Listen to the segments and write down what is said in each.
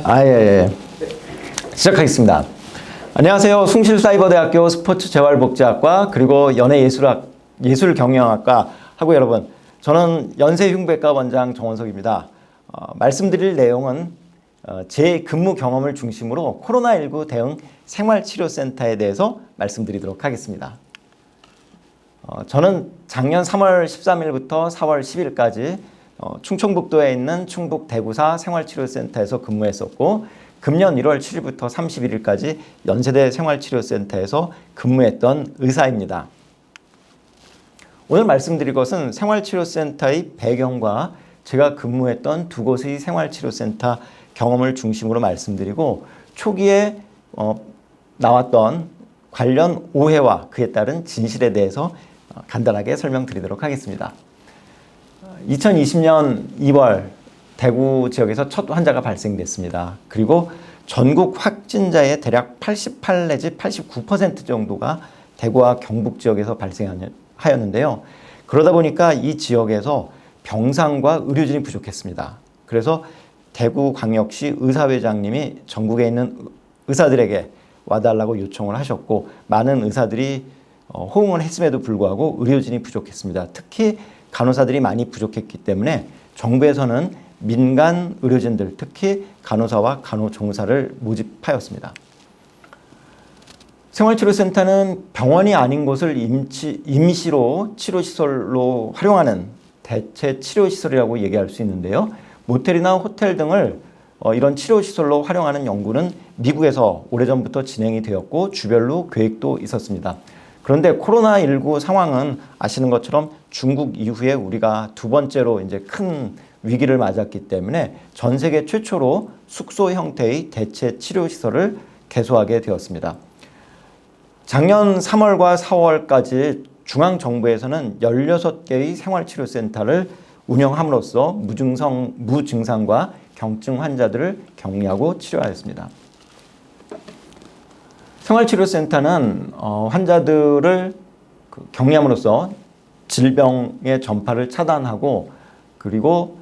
예, 예. 시작하겠습니다. 안녕하세요. 숭실사이버대학교 스포츠재활복지학과 그리고 연예예술경영학과 하고 여러분, 저는 연세흉배과 원장 정원석입니다. 말씀드릴 내용은 제 근무 경험을 중심으로 코로나19 대응 생활치료센터에 대해서 말씀드리도록 하겠습니다. 저는 작년 3월 13일부터 4월 10일까지 충청북도에 있는 충북 대구사 생활치료센터에서 근무했었고, 금년 1월 7일부터 31일까지 연세대 생활치료센터에서 근무했던 의사입니다. 오늘 말씀드릴 것은 생활치료센터의 배경과 제가 근무했던 두 곳의 생활치료센터 경험을 중심으로 말씀드리고, 초기에 나왔던 관련 오해와 그에 따른 진실에 대해서 간단하게 설명드리도록 하겠습니다. 2020년 2월 대구 지역에서 첫 환자가 발생됐습니다. 그리고 전국 확진자의 대략 88 내지 89% 정도가 대구와 경북 지역에서 발생하였는데요. 그러다 보니까 이 지역에서 병상과 의료진이 부족했습니다. 그래서 대구광역시 의사회장님이 전국에 있는 의사들에게 와달라고 요청을 하셨고, 많은 의사들이 호응을 했음에도 불구하고 의료진이 부족했습니다. 특히 간호사들이 많이 부족했기 때문에 정부에서는 민간 의료진들, 특히 간호사와 간호조무사를 모집하였습니다. 생활치료센터는 병원이 아닌 곳을 임시로 치료시설로 활용하는 대체 치료시설이라고 얘기할 수 있는데요. 모텔이나 호텔 등을 이런 치료시설로 활용하는 연구는 미국에서 오래전부터 진행이 되었고 주별로 계획도 있었습니다. 그런데 코로나19 상황은 아시는 것처럼 중국 이후에 우리가 두 번째로 이제 큰 위기를 맞았기 때문에 전 세계 최초로 숙소 형태의 대체 치료시설을 개소하게 되었습니다. 작년 3월과 4월까지 중앙정부에서는 16개의 생활치료센터를 운영함으로써 무증상과 경증 환자들을 격리하고 치료하였습니다. 생활치료센터는 환자들을 격리함으로써 질병의 전파를 차단하고, 그리고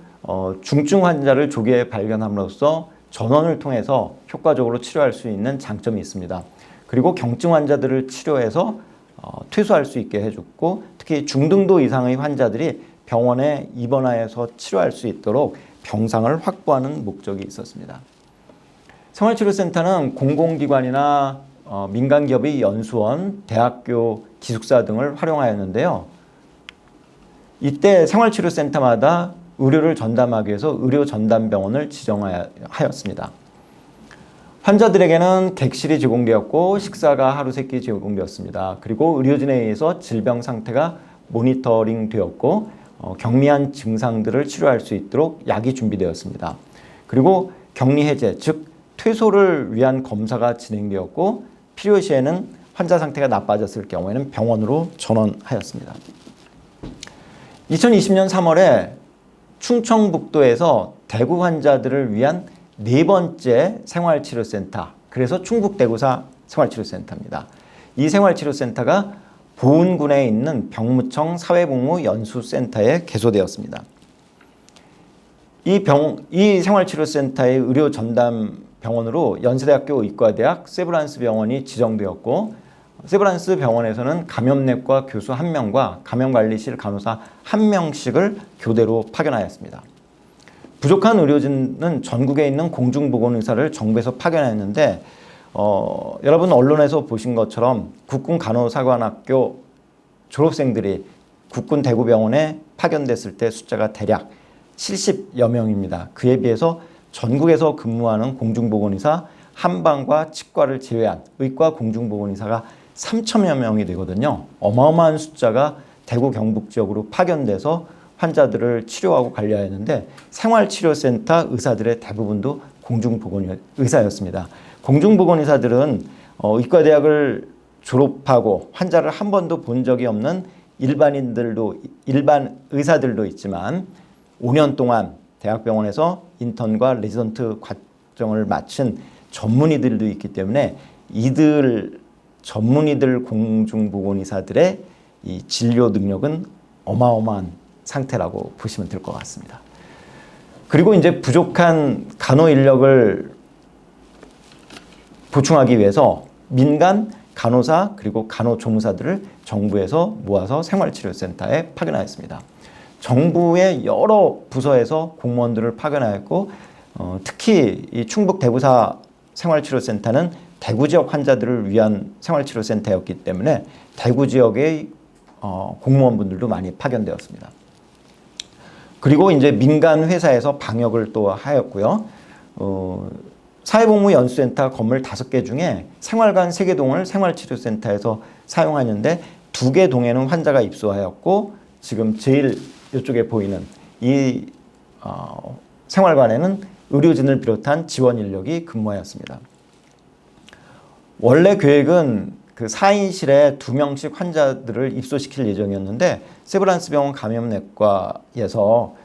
중증 환자를 조기에 발견함으로써 전원을 통해서 효과적으로 치료할 수 있는 장점이 있습니다. 그리고 경증 환자들을 치료해서 퇴소할 수 있게 해줬고, 특히 중등도 이상의 환자들이 병원에 입원하여서 치료할 수 있도록 병상을 확보하는 목적이 있었습니다. 생활치료센터는 공공기관이나 민간기업의 연수원, 대학교 기숙사 등을 활용하였는데요. 이때 생활치료센터마다 의료를 전담하기 위해서 의료전담병원을 지정하였습니다. 환자들에게는 객실이 제공되었고 식사가 하루 3끼 제공되었습니다. 그리고 의료진에 의해서 질병 상태가 모니터링 되었고 경미한 증상들을 치료할 수 있도록 약이 준비되었습니다. 그리고 격리 해제, 즉 퇴소를 위한 검사가 진행되었고, 필요시에는 환자 상태가 나빠졌을 경우에는 병원으로 전원하였습니다. 2020년 3월에 충청북도에서 대구 환자들을 위한 4번째 생활치료센터, 그래서 충북대구사 생활치료센터입니다. 이 생활치료센터가 보은군에 있는 병무청 사회복무연수센터에 개소되었습니다. 이 생활치료센터의 의료 전담 병원으로 연세대학교 의과대학 세브란스 병원이 지정되었고, 세브란스 병원에서는 감염내과 교수 1명과 감염관리실 간호사 1명씩을 교대로 파견하였습니다. 부족한 의료진은 전국에 있는 공중보건의사를 정부에서 파견했는데, 여러분 언론에서 보신 것처럼 국군간호사관학교 졸업생들이 국군 대구병원에 파견됐을 때 숫자가 대략 70여 명입니다. 그에 비해서 전국에서 근무하는 공중보건의사, 한방과 치과를 제외한 의과 공중보건의사가 3천여 명이 되거든요. 어마어마한 숫자가 대구 경북 지역으로 파견돼서 환자들을 치료하고 관리하였는데, 생활치료센터 의사들의 대부분도 공중보건의사였습니다. 공중보건의사들은 의과대학을 졸업하고 환자를 한 번도 본 적이 없는 일반 의사들도 있지만 5년 동안 대학병원에서 인턴과 레지던트 과정을 마친 전문의들도 있기 때문에 전문의들 공중보건의사들의 이 진료 능력은 어마어마한 상태라고 보시면 될 것 같습니다. 그리고 이제 부족한 간호 인력을 보충하기 위해서 민간 간호사 그리고 간호조무사들을 정부에서 모아서 생활치료센터에 파견하였습니다. 정부의 여러 부서에서 공무원들을 파견하였고 특히 이 충북 대구사 생활치료센터는 대구 지역 환자들을 위한 생활치료센터였기 때문에 대구 지역의 공무원분들도 많이 파견되었습니다. 그리고 이제 민간 회사에서 방역을 또 하였고요. 사회복무연수센터 건물 5개 중에 생활관 3개 동을 생활치료센터에서 사용하는데 2개 동에는 환자가 입소하였고 지금 제일 이쪽에 보이는 이 생활관에는 의료진을 비롯한 지원 인력이 근무하였습니다. 원래 계획은 그 4인실에 2명씩 환자들을 입소시킬 예정이었는데 세브란스 병원 감염내과에서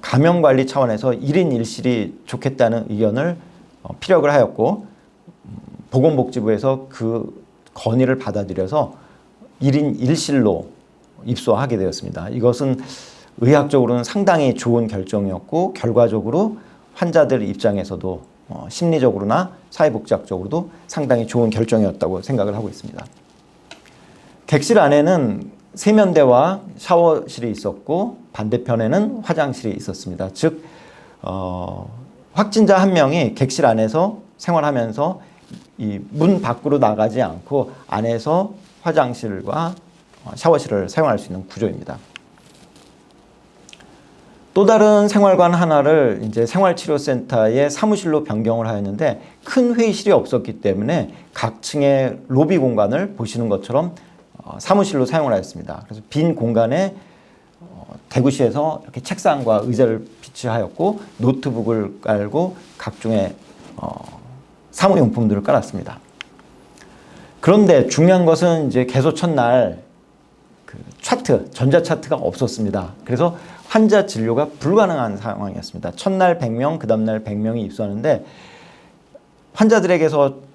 감염관리 차원에서 1인 1실이 좋겠다는 의견을 피력을 하였고 보건복지부에서 그 건의를 받아들여서 1인 1실로 입소하게 되었습니다. 이것은 의학적으로는 상당히 좋은 결정이었고 결과적으로 환자들 입장에서도 심리적으로나 사회복지학적으로도 상당히 좋은 결정이었다고 생각을 하고 있습니다. 객실 안에는 세면대와 샤워실이 있었고 반대편에는 화장실이 있었습니다. 즉 확진자 1명이 객실 안에서 생활하면서 이 문 밖으로 나가지 않고 안에서 화장실과 샤워실을 사용할 수 있는 구조입니다. 또 다른 생활관 하나를 이제 생활치료센터의 사무실로 변경을 하였는데 큰 회의실이 없었기 때문에 각 층의 로비 공간을 보시는 것처럼 사무실로 사용을 하였습니다. 그래서 빈 공간에 대구시에서 이렇게 책상과 의자를 비치하였고 노트북을 깔고 각종의 사무용품들을 깔았습니다. 그런데 중요한 것은 이제 개소 첫날 그 차트, 전자 차트가 없었습니다. 그래서 환자 진료가 불가능한 상황이었습니다. 첫날 100명, 그 다음날 100명이 입소하는데 환자들에게서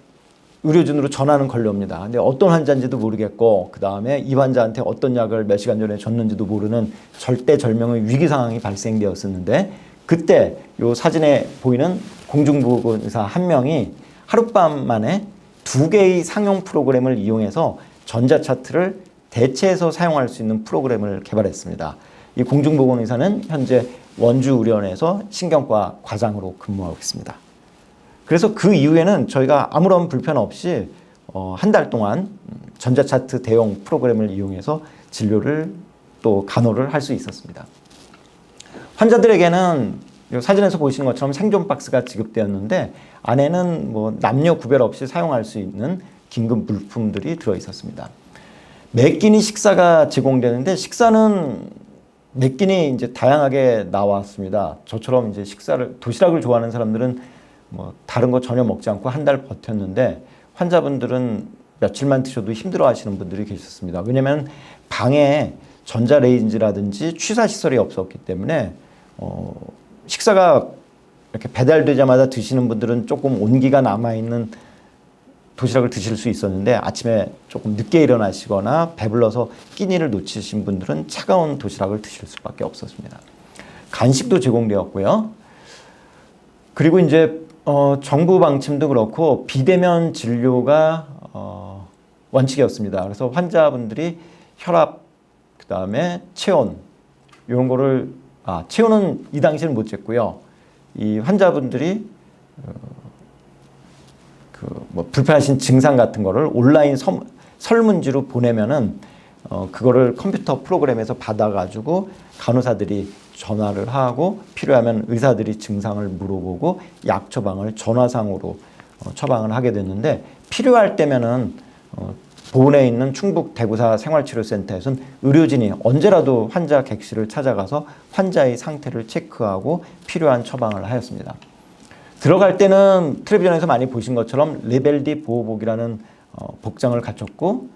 의료진으로 전화는 걸려옵니다. 근데 어떤 환자인지도 모르겠고 그 다음에 이 환자한테 어떤 약을 몇 시간 전에 줬는지도 모르는 절대절명의 위기 상황이 발생되었었는데 그때 이 사진에 보이는 공중보건의사 1명이 하룻밤 만에 2개의 상용 프로그램을 이용해서 전자차트를 대체해서 사용할 수 있는 프로그램을 개발했습니다. 이 공중보건의사는 현재 원주의료원에서 신경과 과장으로 근무하고 있습니다. 그래서 그 이후에는 저희가 아무런 불편 없이 한 달 동안 전자차트 대용 프로그램을 이용해서 진료를 또 간호를 할 수 있었습니다. 환자들에게는 사진에서 보시는 것처럼 생존 박스가 지급되었는데 안에는 뭐 남녀 구별 없이 사용할 수 있는 긴급 물품들이 들어 있었습니다. 매 끼니 식사가 제공되는데 식사는 매 끼니 이제 다양하게 나왔습니다. 저처럼 이제 도시락을 좋아하는 사람들은 뭐 다른 거 전혀 먹지 않고 한 달 버텼는데 환자분들은 며칠만 드셔도 힘들어 하시는 분들이 계셨습니다. 왜냐하면 방에 전자레인지라든지 취사시설이 없었기 때문에 식사가 이렇게 배달되자마자 드시는 분들은 조금 온기가 남아있는 도시락을 드실 수 있었는데 아침에 조금 늦게 일어나시거나 배불러서 끼니를 놓치신 분들은 차가운 도시락을 드실 수밖에 없었습니다. 간식도 제공되었고요. 그리고 이제 정부 방침도 그렇고 비대면 진료가 원칙이었습니다. 그래서 환자분들이 혈압, 그 다음에 체온 이런 거를 체온은 이 당시에는 못 쟀고요. 이 환자분들이 뭐 불편하신 증상 같은 거를 온라인 설문지로 보내면은 그거를 컴퓨터 프로그램에서 받아가지고 간호사들이 전화를 하고 필요하면 의사들이 증상을 물어보고 약 처방을 전화상으로 처방을 하게 됐는데 필요할 때면은 보은에 있는 충북 대구사 생활치료센터에서는 의료진이 언제라도 환자 객실을 찾아가서 환자의 상태를 체크하고 필요한 처방을 하였습니다. 들어갈 때는 텔레비전에서 많이 보신 것처럼 레벨 D 보호복이라는 복장을 갖췄고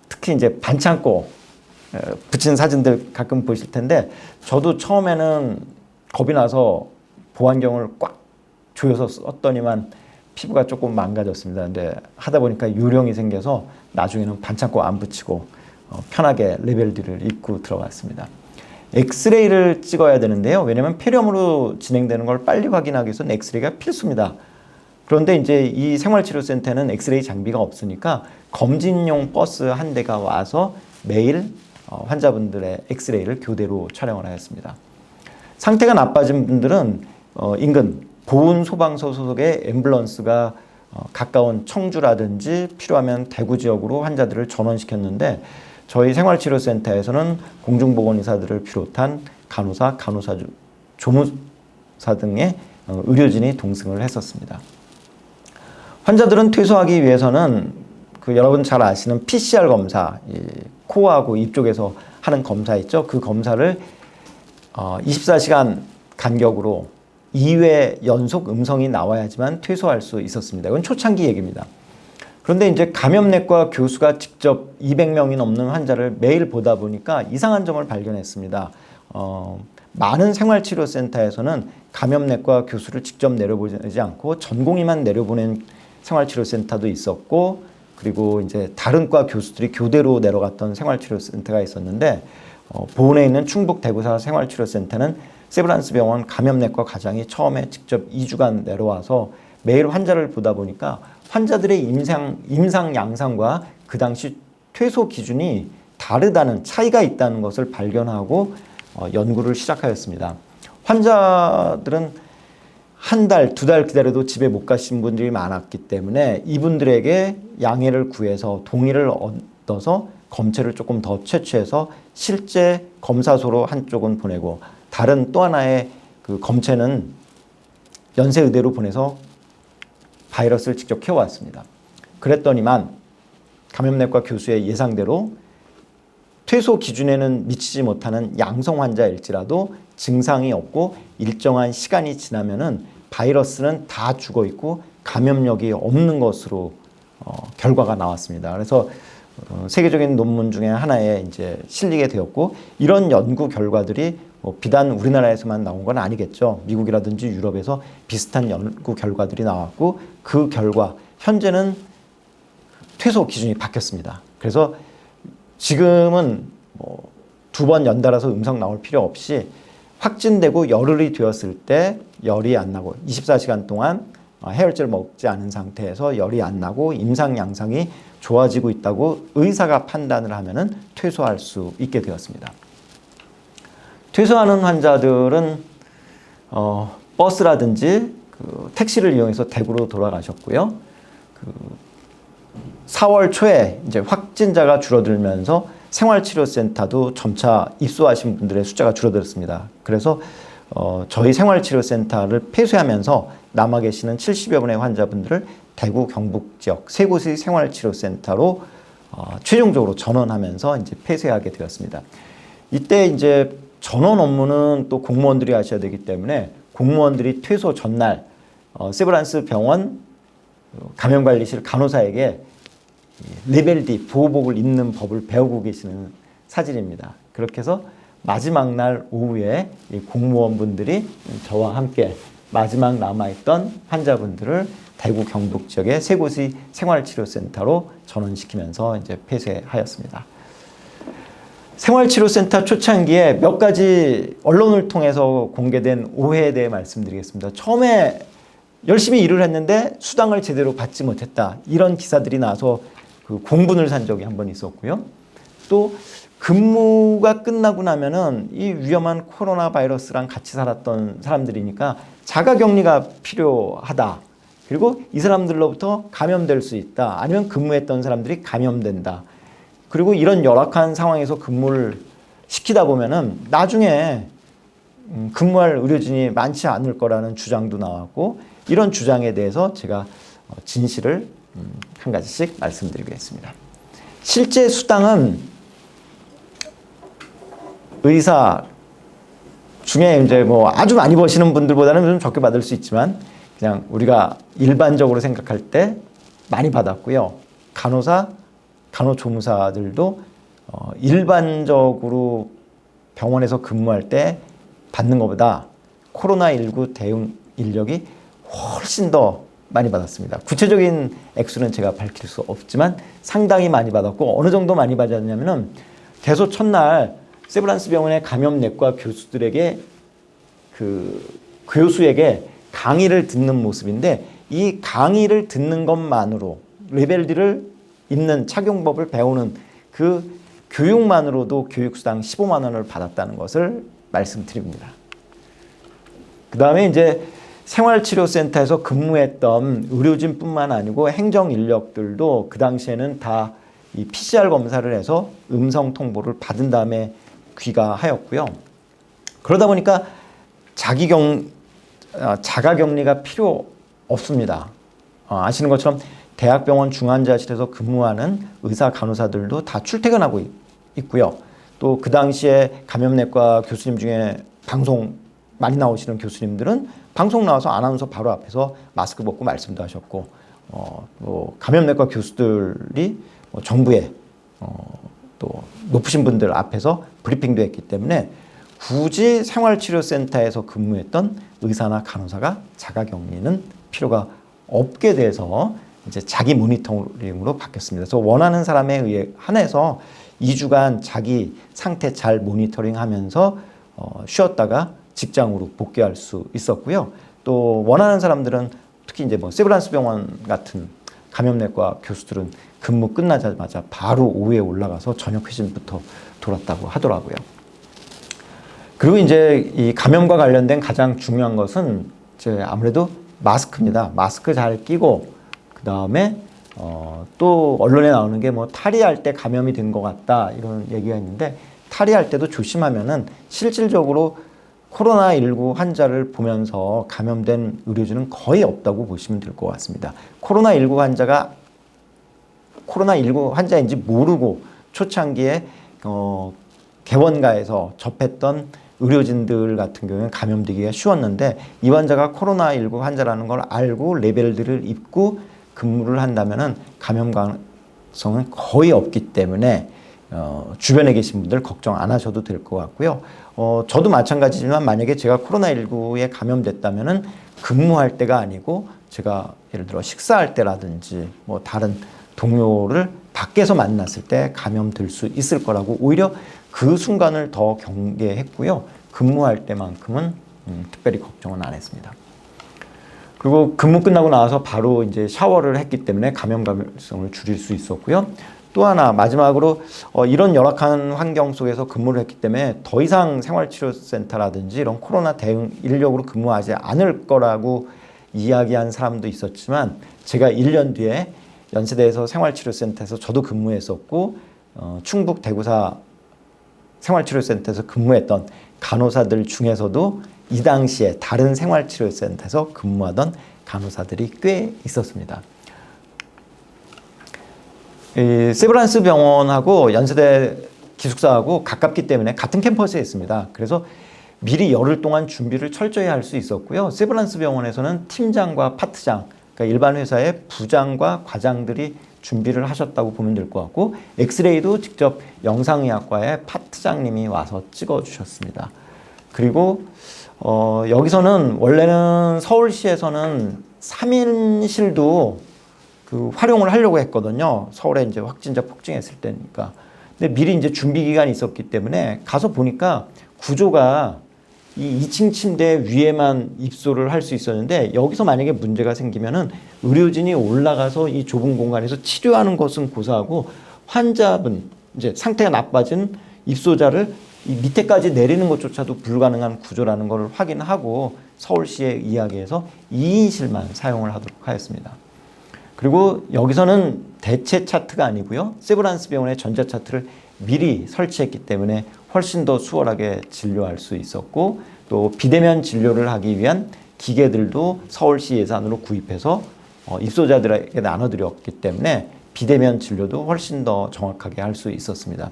특히 이제 반창고 붙인 사진들 가끔 보실 텐데 저도 처음에는 겁이 나서 보안경을 꽉 조여서 썼더니만 피부가 조금 망가졌습니다. 근데 하다 보니까 요령이 생겨서 나중에는 반창고 안 붙이고 편하게 레벨 D를 입고 들어갔습니다. 엑스레이를 찍어야 되는데요. 왜냐하면 폐렴으로 진행되는 걸 빨리 확인하기 위해서는 엑스레이가 필수입니다. 그런데 이제 이 생활치료센터는 엑스레이 장비가 없으니까 검진용 버스 한 대가 와서 매일 환자분들의 엑스레이를 교대로 촬영을 하였습니다. 상태가 나빠진 분들은 인근 보훈소방서 소속의 앰뷸런스가 가까운 청주라든지 필요하면 대구 지역으로 환자들을 전원시켰는데 저희 생활치료센터에서는 공중보건의사들을 비롯한 간호사, 조무사 등의 의료진이 동승을 했었습니다. 환자들은 퇴소하기 위해서는 여러분 잘 아시는 PCR 검사, 코하고 입 쪽에서 하는 검사 있죠. 그 검사를 24시간 간격으로 2회 연속 음성이 나와야지만 퇴소할 수 있었습니다. 이건 초창기 얘기입니다. 그런데 이제 감염내과 교수가 직접 200명이 넘는 환자를 매일 보다 보니까 이상한 점을 발견했습니다. 많은 생활치료센터에서는 감염내과 교수를 직접 내려보지 않고 전공의만 내려보낸 생활치료센터도 있었고, 그리고 이제 다른 과 교수들이 교대로 내려갔던 생활치료센터가 있었는데, 보은에 있는 충북 대구사 생활치료센터는 세브란스 병원 감염내과 과장이 처음에 직접 2주간 내려와서 매일 환자를 보다 보니까 환자들의 임상 양상과 그 당시 퇴소 기준이 다르다는, 차이가 있다는 것을 발견하고 연구를 시작하였습니다. 환자들은 한 달, 2달 기다려도 집에 못 가신 분들이 많았기 때문에 이분들에게 양해를 구해서 동의를 얻어서 검체를 조금 더 채취해서 실제 검사소로 한쪽은 보내고 다른 또 하나의 그 검체는 연세의대로 보내서 바이러스를 직접 키워왔습니다. 그랬더니만 감염내과 교수의 예상대로 퇴소 기준에는 미치지 못하는 양성 환자일지라도 증상이 없고 일정한 시간이 지나면은 바이러스는 다 죽어 있고 감염력이 없는 것으로 결과가 나왔습니다. 그래서 세계적인 논문 중에 하나에 이제 실리게 되었고, 이런 연구 결과들이 비단 우리나라에서만 나온 건 아니겠죠. 미국이라든지 유럽에서 비슷한 연구 결과들이 나왔고, 그 결과 현재는 퇴소 기준이 바뀌었습니다. 그래서 지금은 2번 연달아서 음성 나올 필요 없이 확진되고 열흘이 되었을 때 열이 안 나고 24시간 동안 해열제를 먹지 않은 상태에서 열이 안 나고 임상 양상이 좋아지고 있다고 의사가 판단을 하면은 퇴소할 수 있게 되었습니다. 퇴소하는 환자들은 버스라든지 택시를 이용해서 대구로 돌아가셨고요. 4월 초에 이제 확진자가 줄어들면서 생활치료센터도 점차 입소하신 분들의 숫자가 줄어들었습니다. 그래서 저희 생활치료센터를 폐쇄하면서 남아 계시는 70여 분의 환자분들을 대구 경북 지역 세 곳의 생활치료센터로 최종적으로 전원하면서 이제 폐쇄하게 되었습니다. 이때 이제 전원 업무는 또 공무원들이 하셔야 되기 때문에 공무원들이 퇴소 전날 세브란스 병원 감염관리실 간호사에게 레벨 D 보호복을 입는 법을 배우고 계시는 사진입니다. 그렇게 해서 마지막 날 오후에 이 공무원분들이 저와 함께 마지막 남아있던 환자분들을 대구 경북 지역의 세 곳의 생활치료센터로 전원시키면서 이제 폐쇄하였습니다. 생활치료센터 초창기에 몇 가지 언론을 통해서 공개된 오해에 대해 말씀드리겠습니다. 처음에 열심히 일을 했는데 수당을 제대로 받지 못했다, 이런 기사들이 나와서 공분을 산 적이 한 번 있었고요. 또 근무가 끝나고 나면은 이 위험한 코로나 바이러스랑 같이 살았던 사람들이니까 자가격리가 필요하다. 그리고 이 사람들로부터 감염될 수 있다. 아니면 근무했던 사람들이 감염된다. 그리고 이런 열악한 상황에서 근무를 시키다 보면은 나중에 근무할 의료진이 많지 않을 거라는 주장도 나왔고, 이런 주장에 대해서 제가 진실을 한 가지씩 말씀드리겠습니다. 실제 수당은 의사 중에 이제 아주 많이 버시는 분들보다는 좀 적게 받을 수 있지만 그냥 우리가 일반적으로 생각할 때 많이 받았고요. 간호사, 간호조무사들도 일반적으로 병원에서 근무할 때 받는 것보다 코로나19 대응 인력이 훨씬 더 많이 받았습니다. 구체적인 액수는 제가 밝힐 수 없지만 상당히 많이 받았고, 어느 정도 많이 받았냐면은 대소 첫날 세브란스 병원의 감염내과 교수들에게 교수에게 강의를 듣는 모습인데, 이 강의를 듣는 것만으로 레벨들을 입는 착용법을 배우는 그 교육만으로도 교육수당 15만 원을 받았다는 것을 말씀드립니다. 그 다음에 이제 생활치료센터에서 근무했던 의료진뿐만 아니고 행정 인력들도 그 당시에는 다 이 PCR 검사를 해서 음성 통보를 받은 다음에 귀가하였고요. 그러다 보니까 자가격리가 필요 없습니다. 아시는 것처럼 대학병원 중환자실에서 근무하는 의사 간호사들도 다 출퇴근하고 있고요. 또 그 당시에 감염내과 교수님 중에 방송 많이 나오시는 교수님들은 방송 나와서 아나운서 바로 앞에서 마스크 벗고 말씀도 하셨고, 또 감염내과 교수들이 정부에 또 높으신 분들 앞에서 브리핑도 했기 때문에 굳이 생활치료센터에서 근무했던 의사나 간호사가 자가격리는 필요가 없게 돼서 이제 자기 모니터링으로 바뀌었습니다. 그래서 원하는 사람에 의해 한해서 2주간 자기 상태 잘 모니터링하면서 쉬었다가 직장으로 복귀할 수 있었고요. 또 원하는 사람들은 특히 이제 뭐 세브란스 병원 같은 감염내과 교수들은 근무 끝나자마자 바로 오후에 올라가서 저녁 회진부터 돌았다고 하더라고요. 그리고 이제 이 감염과 관련된 가장 중요한 것은 이제 아무래도 마스크입니다. 마스크 잘 끼고 그 다음에 또 언론에 나오는 게 뭐 탈의할 때 감염이 된 것 같다 이런 얘기가 있는데, 탈의할 때도 조심하면은 실질적으로 코로나19 환자를 보면서 감염된 의료진은 거의 없다고 보시면 될 것 같습니다. 코로나19 환자인지 모르고 초창기에 개원가에서 접했던 의료진들 같은 경우는 감염되기가 쉬웠는데, 이 환자가 코로나19 환자라는 걸 알고 레벨들을 입고 근무를 한다면은 감염 가능성은 거의 없기 때문에 주변에 계신 분들 걱정 안 하셔도 될 것 같고요. 저도 마찬가지지만 만약에 제가 코로나19에 감염됐다면은 근무할 때가 아니고 제가 예를 들어 식사할 때라든지 뭐 다른 동료를 밖에서 만났을 때 감염될 수 있을 거라고 오히려 그 순간을 더 경계했고요. 근무할 때만큼은 특별히 걱정은 안 했습니다. 그리고 근무 끝나고 나와서 바로 이제 샤워를 했기 때문에 감염 가능성을 줄일 수 있었고요. 또 하나 마지막으로 이런 열악한 환경 속에서 근무를 했기 때문에 더 이상 생활치료센터라든지 이런 코로나 대응 인력으로 근무하지 않을 거라고 이야기한 사람도 있었지만, 제가 1년 뒤에 연세대에서 생활치료센터에서 저도 근무했었고 충북 대구사 생활치료센터에서 근무했던 간호사들 중에서도 이 당시에 다른 생활치료센터에서 근무하던 간호사들이 꽤 있었습니다. 이 세브란스 병원하고 연세대 기숙사하고 가깝기 때문에 같은 캠퍼스에 있습니다. 그래서 미리 열흘 동안 준비를 철저히 할 수 있었고요. 세브란스 병원에서는 팀장과 파트장, 그러니까 일반 회사의 부장과 과장들이 준비를 하셨다고 보면 될 것 같고, 엑스레이도 직접 영상의학과의 파트장님이 와서 찍어주셨습니다. 그리고 여기서는 원래는 서울시에서는 3인실도 활용을 하려고 했거든요. 서울에 이제 확진자 폭증했을 때니까. 근데 미리 이제 준비 기간이 있었기 때문에 가서 보니까 구조가 이 2층 침대 위에만 입소를 할 수 있었는데, 여기서 만약에 문제가 생기면은 의료진이 올라가서 이 좁은 공간에서 치료하는 것은 고사하고 환자분 이제 상태가 나빠진 입소자를 이 밑에까지 내리는 것조차도 불가능한 구조라는 것을 확인하고 서울시에 이야기해서 2인실만 사용을 하도록 하였습니다. 그리고 여기서는 대체 차트가 아니고요. 세브란스 병원의 전자 차트를 미리 설치했기 때문에 훨씬 더 수월하게 진료할 수 있었고, 또 비대면 진료를 하기 위한 기계들도 서울시 예산으로 구입해서 입소자들에게 나눠드렸기 때문에 비대면 진료도 훨씬 더 정확하게 할 수 있었습니다.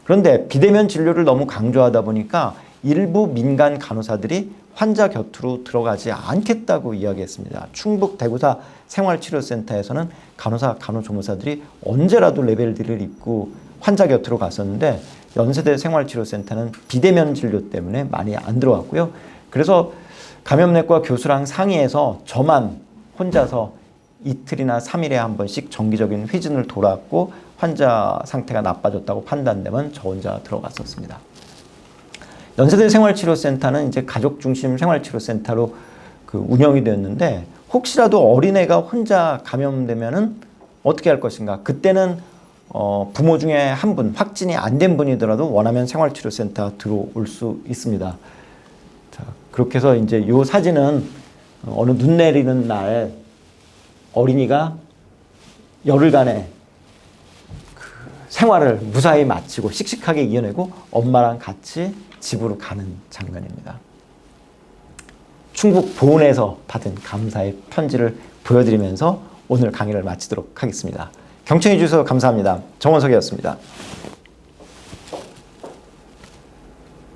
그런데 비대면 진료를 너무 강조하다 보니까 일부 민간 간호사들이 환자 곁으로 들어가지 않겠다고 이야기했습니다. 충북 대구사 생활치료센터에서는 간호사, 간호조무사들이 언제라도 레벨D를 입고 환자 곁으로 갔었는데, 연세대 생활치료센터는 비대면 진료 때문에 많이 안 들어왔고요. 그래서 감염내과 교수랑 상의해서 저만 혼자서 이틀이나 3일에 한 번씩 정기적인 회진을 돌았고, 환자 상태가 나빠졌다고 판단되면 저 혼자 들어갔었습니다. 연세대 생활치료센터는 이제 가족 중심 생활치료센터로 운영이 되었는데, 혹시라도 어린애가 혼자 감염되면은 어떻게 할 것인가? 그때는 부모 중에 한 분, 확진이 안 된 분이더라도 원하면 생활치료센터 들어올 수 있습니다. 자, 그렇게 해서 이제 이 사진은 어느 눈 내리는 날 어린이가 열흘간의 그 생활을 무사히 마치고 씩씩하게 이겨내고 엄마랑 같이 집으로 가는 장면입니다. 충북 보은에서 받은 감사의 편지를 보여드리면서 오늘 강의를 마치도록 하겠습니다. 경청해 주셔서 감사합니다. 정원석이었습니다.